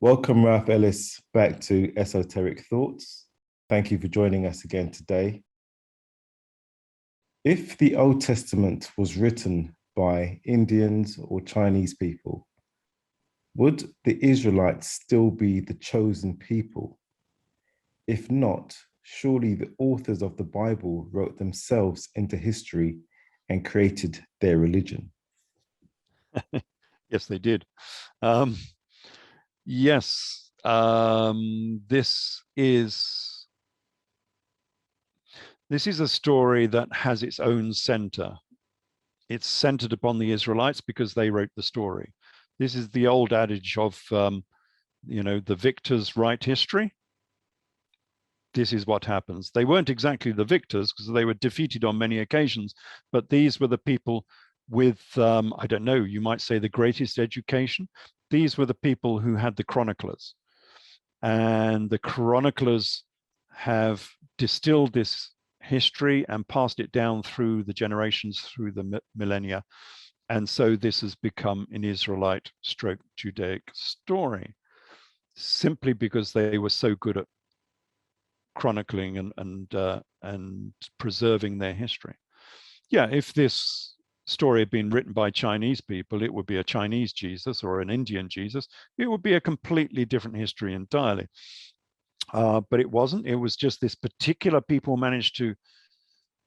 Welcome, Ralph Ellis, back to Esoteric Thoughts. Thank you for joining us again today. If the Old Testament was written by Indians or Chinese people, would the Israelites still be the chosen people? If not, surely the authors of the Bible wrote themselves into history and created their religion. Yes, they did. Yes, this is a story that has its own center. It's centered upon the Israelites because they wrote the story. This is the old adage of, the victors write history. This is what happens. They weren't exactly the victors because they were defeated on many occasions, but these were the people with, I don't know, you might say the greatest education. These were the people who had the chroniclers. And the chroniclers have distilled this history and passed it down through the generations, through the millennia. And so this has become an Israelite stroke Judaic story, simply because they were so good at chronicling and preserving their history. Yeah, if this story had been written by Chinese people, it would be a Chinese Jesus or an Indian Jesus. It would be a completely different history entirely. But it wasn't. It was just this particular people managed to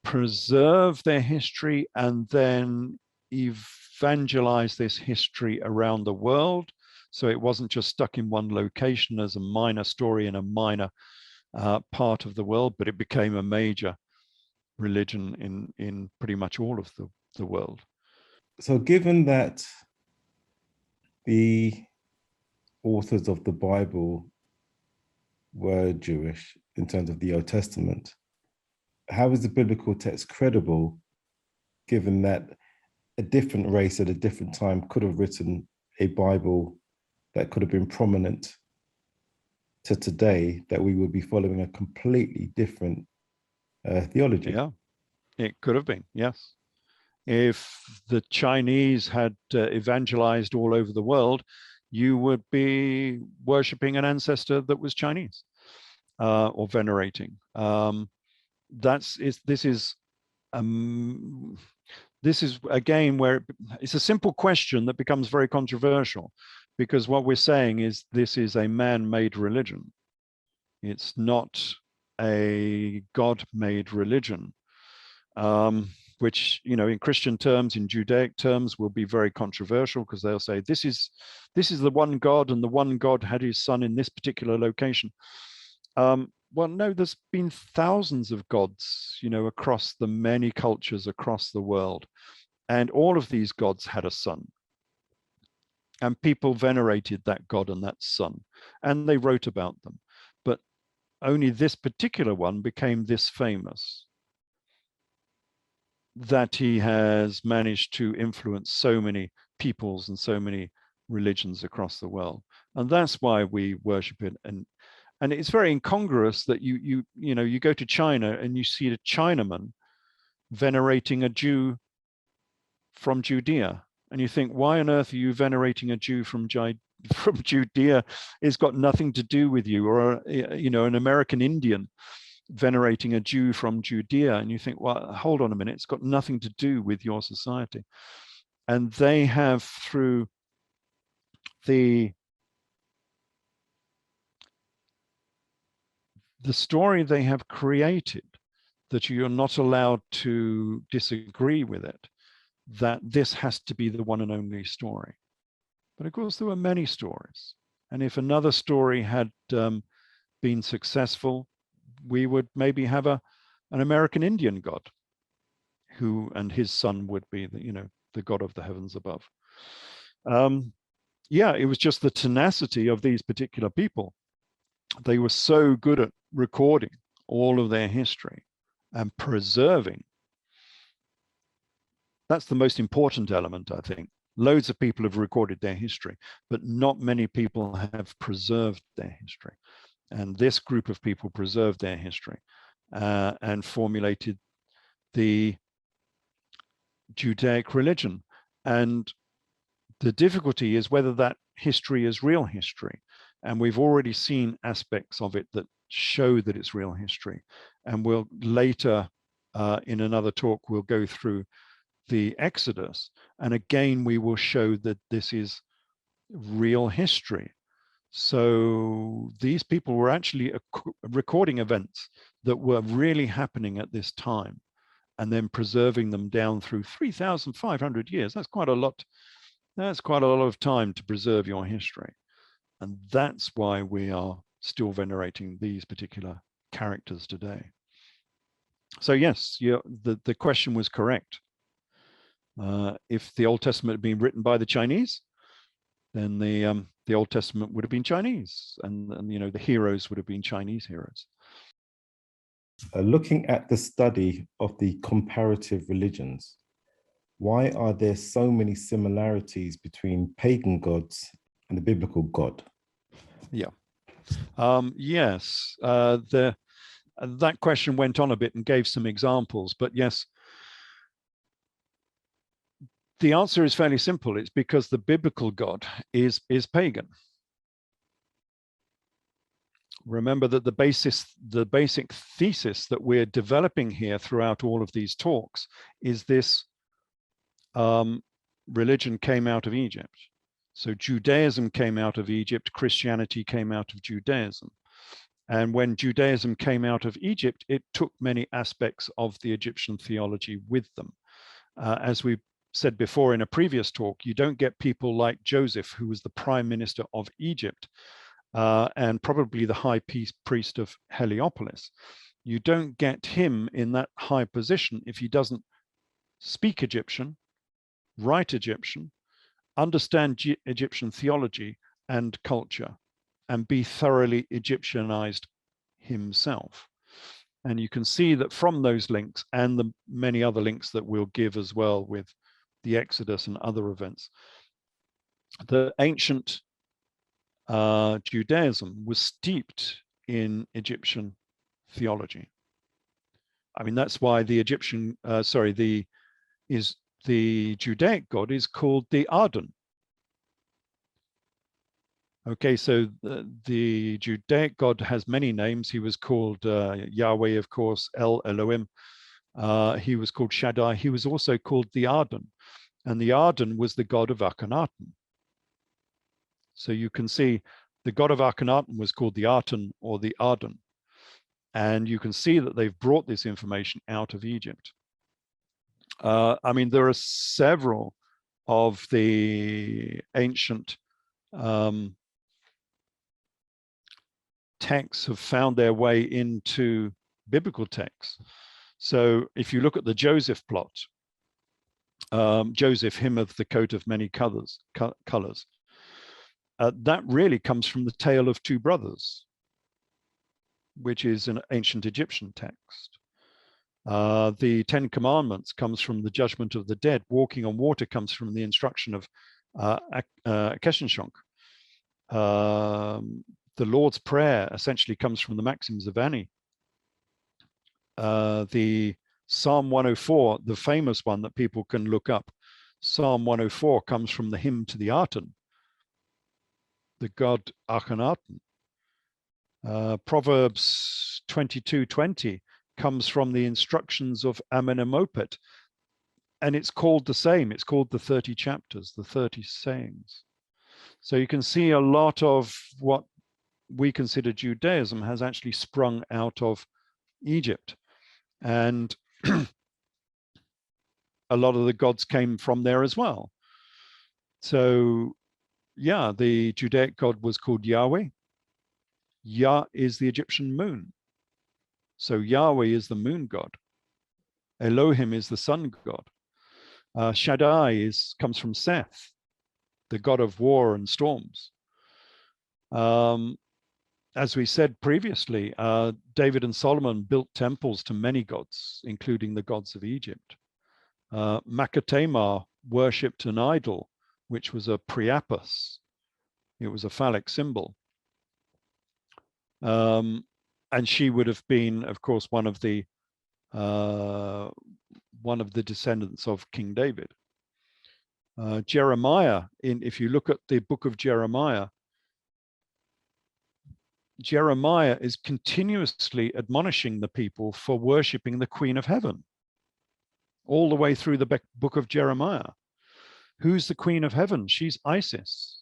preserve their history and then evangelize this history around the world. So it wasn't just stuck in one location as a minor story in a minor part of the world, but it became a major religion in pretty much all of the world. So given that the authors of the Bible were Jewish in terms of the Old Testament, how is the biblical text credible given that a different race at a different time could have written a Bible that could have been prominent to today, that we would be following a completely different theology? Yeah, it could have been, yes. If the Chinese had evangelized all over the world, you would be worshipping an ancestor that was Chinese or venerating. This is again where it's a simple question that becomes very controversial, because what we're saying is this is a man-made religion. It's not a God-made religion. Which, in Christian terms, in Judaic terms, will be very controversial, because they'll say this is the one God, and the one God had his son in this particular location. Well, no, there's been thousands of gods, across the many cultures across the world, and all of these gods had a son, and people venerated that God and that son, and they wrote about them, but only this particular one became this famous, that he has managed to influence so many peoples and so many religions across the world. And that's why we worship it. And it's very incongruous that you go to China and you see a Chinaman venerating a Jew from Judea. And you think, why on earth are you venerating a Jew from Judea? It's got nothing to do with you. Or, an American Indian venerating a Jew from Judea, and you think, well, hold on a minute, it's got nothing to do with your society. And they have, through the story they have created, that you're not allowed to disagree with it, that this has to be the one and only story. But of course, there were many stories. And if another story had been successful, we would maybe have an American Indian God, and his son would be the God of the heavens above. Yeah, it was just the tenacity of these particular people. They were so good at recording all of their history and preserving. That's the most important element, I think. Loads of people have recorded their history, but not many people have preserved their history. And this group of people preserved their history and formulated the Judaic religion. And the difficulty is whether that history is real history, And we've already seen aspects of it that show that it's real history. And we'll later, in another talk, we'll go through the Exodus. And again, we will show that this is real history. So these people were actually recording events that were really happening at this time and then preserving them down through 3,500 years. That's quite a lot. That's quite a lot of time to preserve your history. And that's why we are still venerating these particular characters today. So yes, the question was correct. If the Old Testament had been written by the Chinese, then the Old Testament would have been Chinese, and you know, the heroes would have been Chinese heroes. Looking at the study of the comparative religions, why are there so many similarities between pagan gods and the biblical God? Yeah. Yes. That question went on a bit and gave some examples, but yes, the answer is fairly simple. It's because the biblical God is pagan. Remember that the basic thesis that we're developing here throughout all of these talks is this religion came out of Egypt. So Judaism came out of Egypt, Christianity came out of Judaism. And when Judaism came out of Egypt, it took many aspects of the Egyptian theology with them. As we said before in a previous talk, you don't get people like Joseph, who was the prime minister of Egypt, and probably the high priest of Heliopolis. You don't get him in that high position if he doesn't speak Egyptian, write Egyptian, understand Egyptian theology and culture, and be thoroughly Egyptianized himself. And you can see that from those links and the many other links that we'll give as well with the Exodus and other events, the ancient Judaism was steeped in Egyptian theology. I mean, that's why the the Judaic God is called the Adon. Okay, so the Judaic God has many names. He was called Yahweh, of course, El Elohim. He was called Shaddai. He was also called the Adon. And the Adon was the god of Akhenaten. So you can see the god of Akhenaten was called the Aten or the Adon. And you can see that they've brought this information out of Egypt. I mean, there are several of the ancient texts have found their way into biblical texts. So if you look at the Joseph plot, Joseph, him of the coat of many colors, that really comes from the tale of two brothers, which is an ancient Egyptian text. The Ten Commandments comes from the judgment of the dead. Walking on water comes from the instruction of Akhenaten. The Lord's Prayer essentially comes from the maxims of Ani. The Psalm 104, the famous one that people can look up, Psalm 104 comes from the hymn to the Aten, the god Akhenaten. Proverbs 22:20 comes from the instructions of Amenemopet, and it's called the same. It's called the 30 chapters, the 30 sayings. So you can see a lot of what we consider Judaism has actually sprung out of Egypt. And a lot of the gods came from there as well. So yeah, the Judaic god was called Yahweh. Yah is the Egyptian moon. So Yahweh is the moon god. Elohim is the sun god. Shaddai comes from Seth, the god of war and storms. As we said previously, David and Solomon built temples to many gods, including the gods of Egypt. Makatemar worshipped an idol, which was a priapus. It was a phallic symbol. And she would have been, of course, one of the descendants of King David. Jeremiah, if you look at the book of Jeremiah, Jeremiah is continuously admonishing the people for worshipping the Queen of Heaven, all the way through the book of Jeremiah. Who's the Queen of Heaven? She's Isis.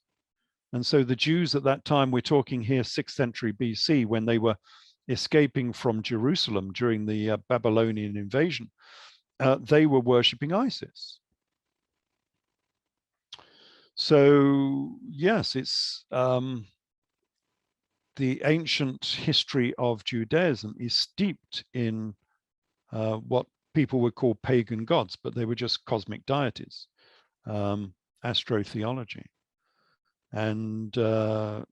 And so the Jews at that time, we're talking here 6th century BC, when they were escaping from Jerusalem during the Babylonian invasion, they were worshipping Isis. So yes, it's the ancient history of Judaism is steeped in what people would call pagan gods, but they were just cosmic deities, astrotheology. And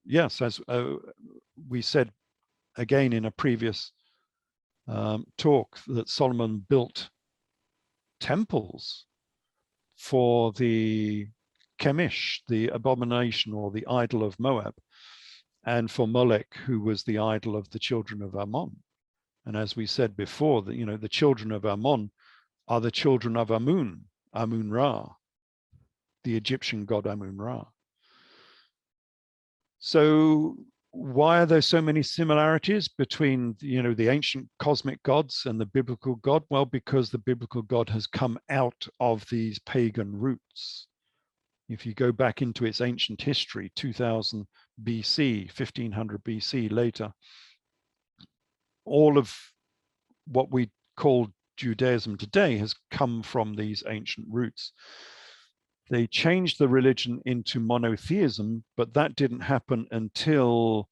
yes, as we said again in a previous talk, that Solomon built temples for the Chemish, the abomination or the idol of Moab, and for Molech, who was the idol of the children of Ammon. And as we said before, that, you know, the children of Ammon are the children of Amun, Amun-Ra, the Egyptian god Amun-Ra. So why are there so many similarities between, you know, the ancient cosmic gods and the biblical God? Well, because the biblical God has come out of these pagan roots. If you go back into its ancient history, 2000 BC, 1500 BC later, all of what we call Judaism today has come from these ancient roots. They changed the religion into monotheism, but that didn't happen until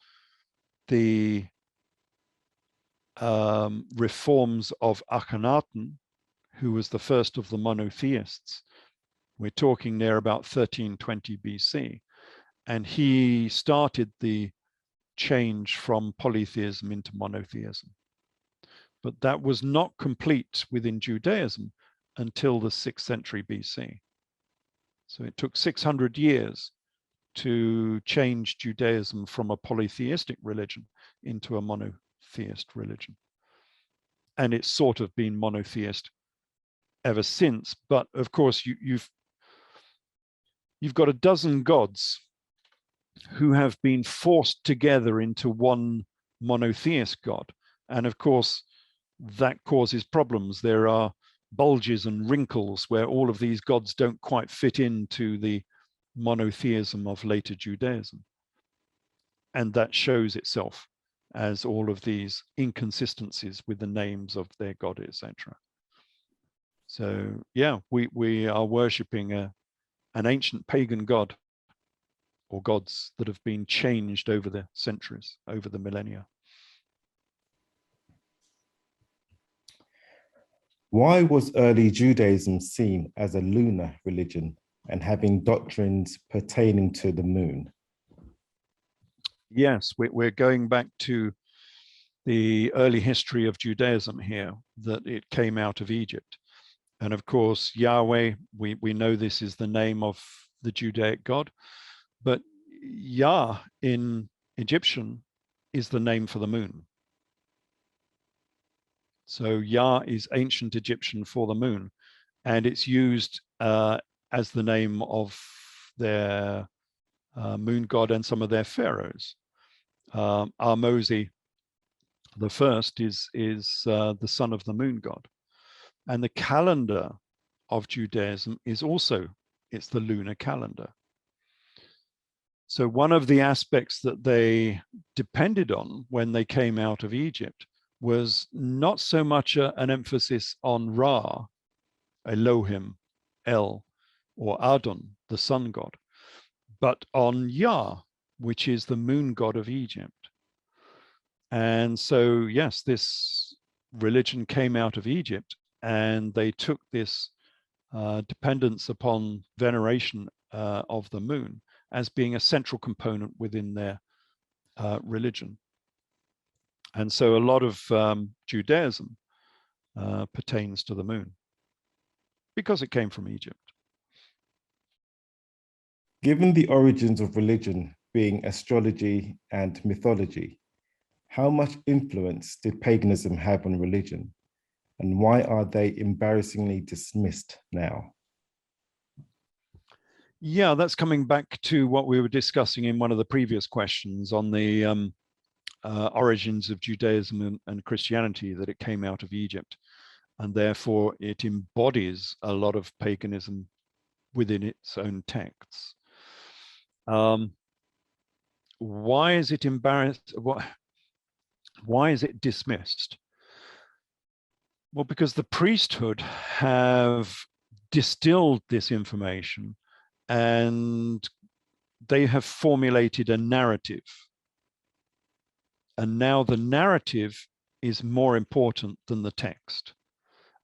the reforms of Akhenaten, who was the first of the monotheists. We're talking there about 1320 BC. And he started the change from polytheism into monotheism. But that was not complete within Judaism until the 6th century BC. So it took 600 years to change Judaism from a polytheistic religion into a monotheist religion. And it's sort of been monotheist ever since. But of course, you've got a dozen gods who have been forced together into one monotheist god. And of course, that causes problems. There are bulges and wrinkles where all of these gods don't quite fit into the monotheism of later Judaism. And that shows itself as all of these inconsistencies with the names of their god, etc. So yeah, we are worshipping an ancient pagan god, or gods that have been changed over the centuries, over the millennia. Why was early Judaism seen as a lunar religion and having doctrines pertaining to the moon? Yes, we're going back to the early history of Judaism here, that it came out of Egypt. And of course, Yahweh, we know this is the name of the Judaic God, but Yah in Egyptian is the name for the moon. So Yah is ancient Egyptian for the moon, and it's used as the name of their moon god and some of their pharaohs. Ahmose the first is the son of the moon god. And the calendar of Judaism is also, it's the lunar calendar. So one of the aspects that they depended on when they came out of Egypt was not so much an emphasis on Ra, Elohim, El, or Adon, the sun god, but on Yah, which is the moon god of Egypt. And so, yes, this religion came out of Egypt, and they took this dependence upon veneration of the moon as being a central component within their religion. And so a lot of Judaism pertains to the moon because it came from Egypt. Given the origins of religion being astrology and mythology, how much influence did paganism have on religion? And why are they embarrassingly dismissed now? Yeah, that's coming back to what we were discussing in one of the previous questions on the origins of Judaism and Christianity, that it came out of Egypt, and therefore it embodies a lot of paganism within its own texts. Why is it embarrassed? Why is it dismissed? Well, because the priesthood have distilled this information and they have formulated a narrative. And now the narrative is more important than the text.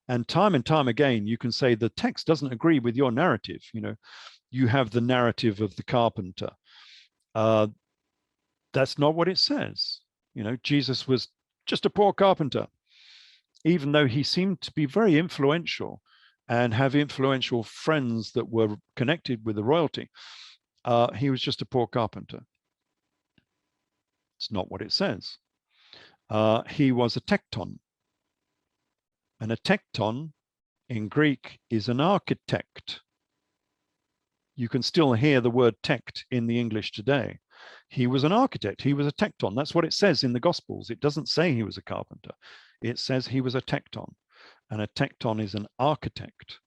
And time again, you can say the text doesn't agree with your narrative. You know, you have the narrative of the carpenter. That's not what it says. You know, Jesus was just a poor carpenter, even though he seemed to be very influential and have influential friends that were connected with the royalty. He was just a poor carpenter. It's not what it says. He was a tekton. And a tekton in Greek is an architect. You can still hear the word tect in the English today. He was an architect. He was a tekton. That's what it says in the Gospels. It doesn't say he was a carpenter. It says he was a tekton. And a tekton is an architect.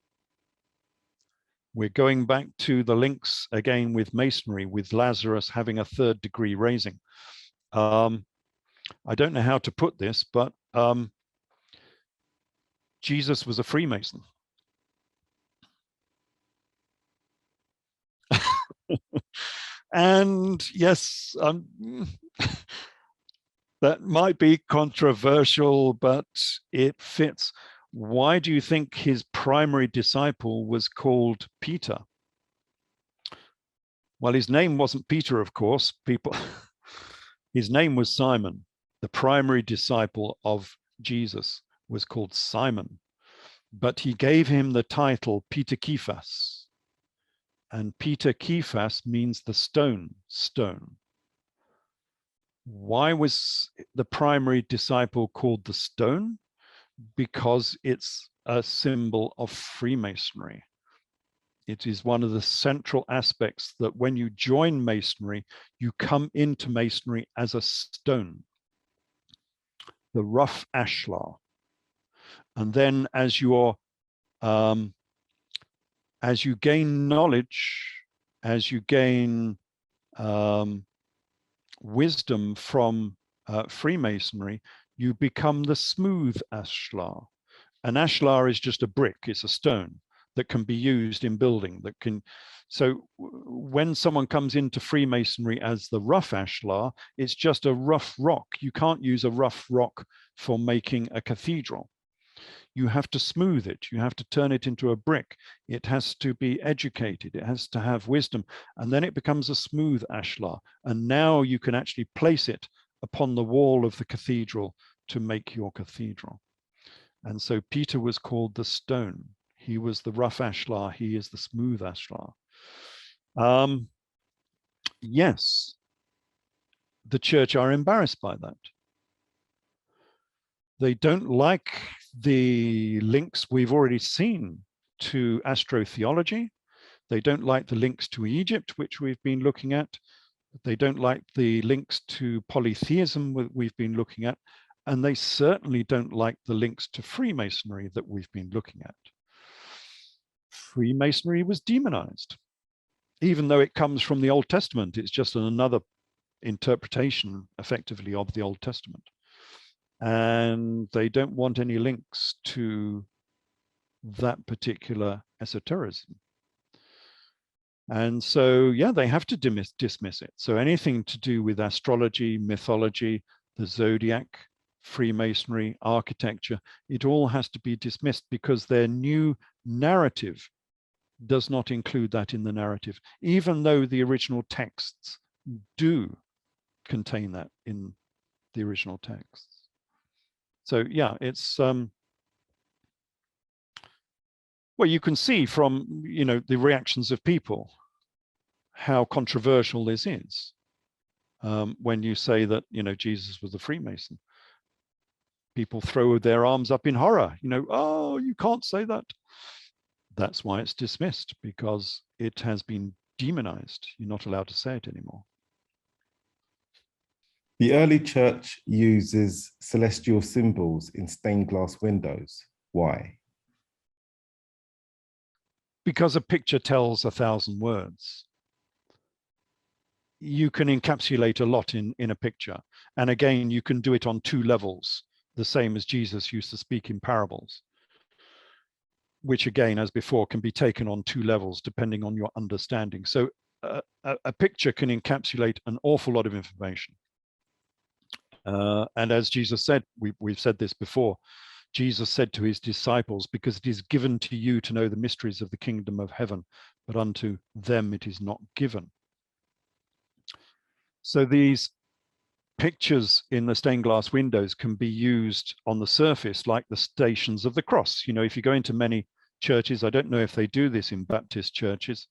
We're going back to the links again with Masonry, with Lazarus having a 3rd degree raising. I don't know how to put this, but Jesus was a Freemason. And yes, that might be controversial, but it fits. Why do you think his primary disciple was called Peter? Well, his name wasn't Peter, of course. His name was Simon. The primary disciple of Jesus was called Simon, but he gave him the title Peter Kephas. And Peter Kephas means the stone. Why was the primary disciple called the stone? Because it's a symbol of Freemasonry. It is one of the central aspects that when you join Masonry, you come into Masonry as a stone, the rough ashlar. And then as you gain knowledge, as you gain wisdom from Freemasonry, you become the smooth ashlar. An ashlar is just a brick, it's a stone that can be used in building, that can. So when someone comes into Freemasonry as the rough ashlar, it's just a rough rock. You can't use a rough rock for making a cathedral. You have to smooth it. You have to turn it into a brick. It has to be educated. It has to have wisdom. And then it becomes a smooth ashlar. And now you can actually place it upon the wall of the cathedral to make your cathedral. And so Peter was called the stone. He was the rough ashlar. He is the smooth ashlar. Yes, the church are embarrassed by that. They don't like the links we've already seen to astrotheology. They don't like the links to Egypt, which we've been looking at. They don't like the links to polytheism we've been looking at. And they certainly don't like the links to Freemasonry that we've been looking at. Freemasonry was demonized. Even though it comes from the Old Testament, it's just another interpretation, effectively, of the Old Testament. And they don't want any links to that particular esotericism. And so, yeah, they have to dismiss it. So anything to do with astrology, mythology, the zodiac, Freemasonry, architecture, it all has to be dismissed because their new narrative does not include that in the narrative, even though the original texts do contain that in the original texts. So yeah, it's well, you can see from the reactions of people how controversial this is when you say that Jesus was a Freemason. People throw their arms up in horror. Oh, you can't say that. That's why it's dismissed, because it has been demonized. You're not allowed to say it anymore. The early church uses celestial symbols in stained glass windows. Why? Because a picture tells 1,000 words. You can encapsulate a lot in a picture. And again, you can do it on two levels, the same as Jesus used to speak in parables, which again, as before, can be taken on two levels depending on your understanding. So a picture can encapsulate an awful lot of information. And as Jesus said, we've said this before, Jesus said to his disciples, because it is given to you to know the mysteries of the kingdom of heaven, but unto them it is not given. So these pictures in the stained glass windows can be used on the surface like the stations of the cross. You know, if you go into many churches, I don't know if they do this in Baptist churches,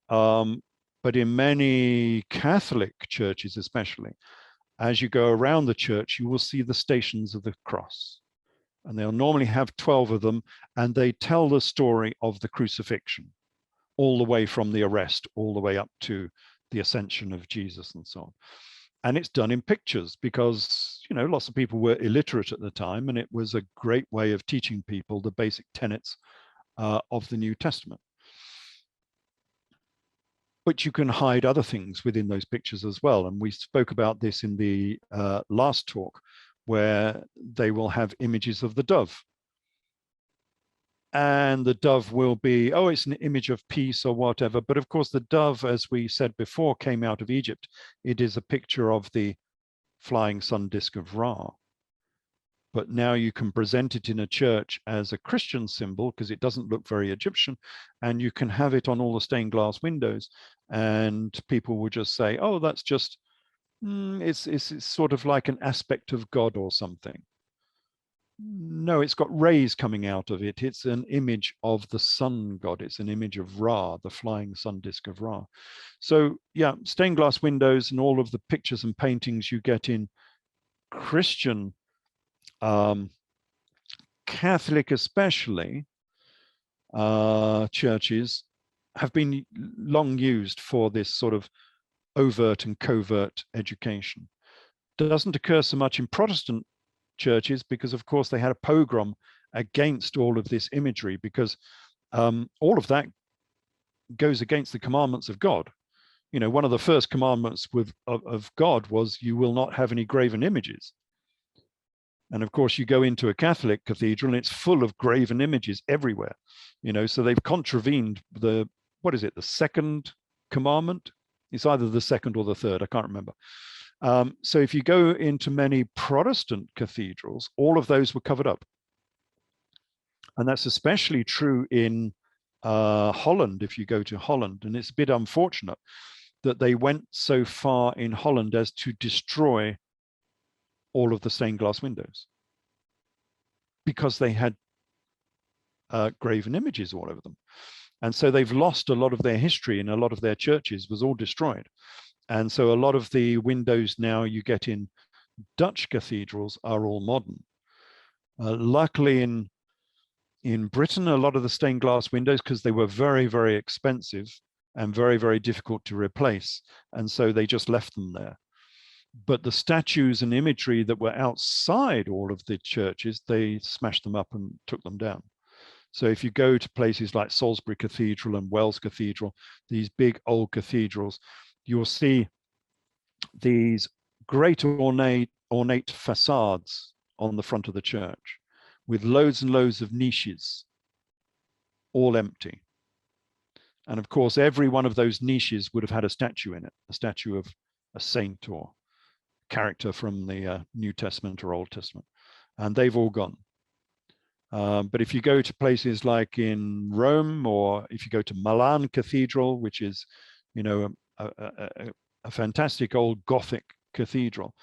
but in many Catholic churches especially, as you go around the church, you will see the stations of the cross. And they'll normally have 12 of them, and they tell the story of the crucifixion, all the way from the arrest, all the way up to the ascension of Jesus and so on. And it's done in pictures because, you know, lots of people were illiterate at the time, and it was a great way of teaching people the basic tenets of the New Testament. But you can hide other things within those pictures as well. And we spoke about this in the last talk, where they will have images of the dove. And the dove will be, oh, it's an image of peace or whatever. But of course, the dove, as we said before, came out of Egypt. It is a picture of the flying sun disk of Ra. But now you can present it in a church as a Christian symbol because it doesn't look very Egyptian, and you can have it on all the stained glass windows, and people will just say, oh, that's just, it's sort of like an aspect of God or something. No, it's got rays coming out of it. It's an image of the sun god. It's an image of Ra, the flying sun disk of Ra. So yeah, stained glass windows and all of the pictures and paintings you get in Christian, Catholic especially, churches have been long used for this sort of overt and covert education. Doesn't occur so much in Protestant churches because, of course, they had a pogrom against all of this imagery because all of that goes against the commandments of God. You know, one of the first commandments of God was you will not have any graven images. And of course, you go into a Catholic cathedral and it's full of graven images everywhere. You know, so they've contravened the, what is it, the second commandment? It's either the second or the third, I can't remember. So if you go into many Protestant cathedrals, all of those were covered up. And that's especially true in Holland, if you go to Holland. And it's a bit unfortunate that they went so far in Holland as to destroy all of the stained glass windows because they had graven images all over them. And so they've lost a lot of their history, and a lot of their churches was all destroyed. And so a lot of the windows now you get in Dutch cathedrals are all modern. Luckily in Britain, a lot of the stained glass windows, because they were very, very expensive and very, very difficult to replace. And so they just left them there. But the statues and imagery that were outside all of the churches, they smashed them up and took them down. So if you go to places like Salisbury Cathedral and Wells Cathedral, these big old cathedrals, you'll see these great ornate facades on the front of the church with loads and loads of niches, all empty. And of course, every one of those niches would have had a statue in it, a statue of a saint or character from the New Testament or Old Testament. And they've all gone. But if you go to places like in Rome, or if you go to Milan Cathedral, which is, you know, a fantastic old Gothic cathedral,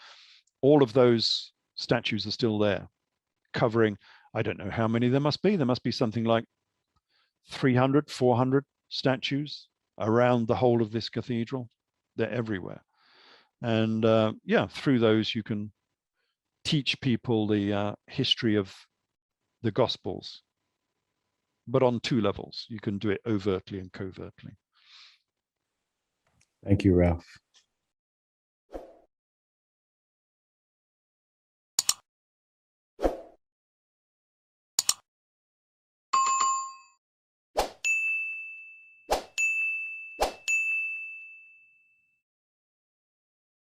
all of those statues are still there, covering, I don't know how many there must be. There must be something like 300, 400 statues around the whole of this cathedral. They're everywhere. And yeah, through those you can teach people the history of the Gospels, but on two levels. You can do it overtly and covertly. Thank you, Ralph.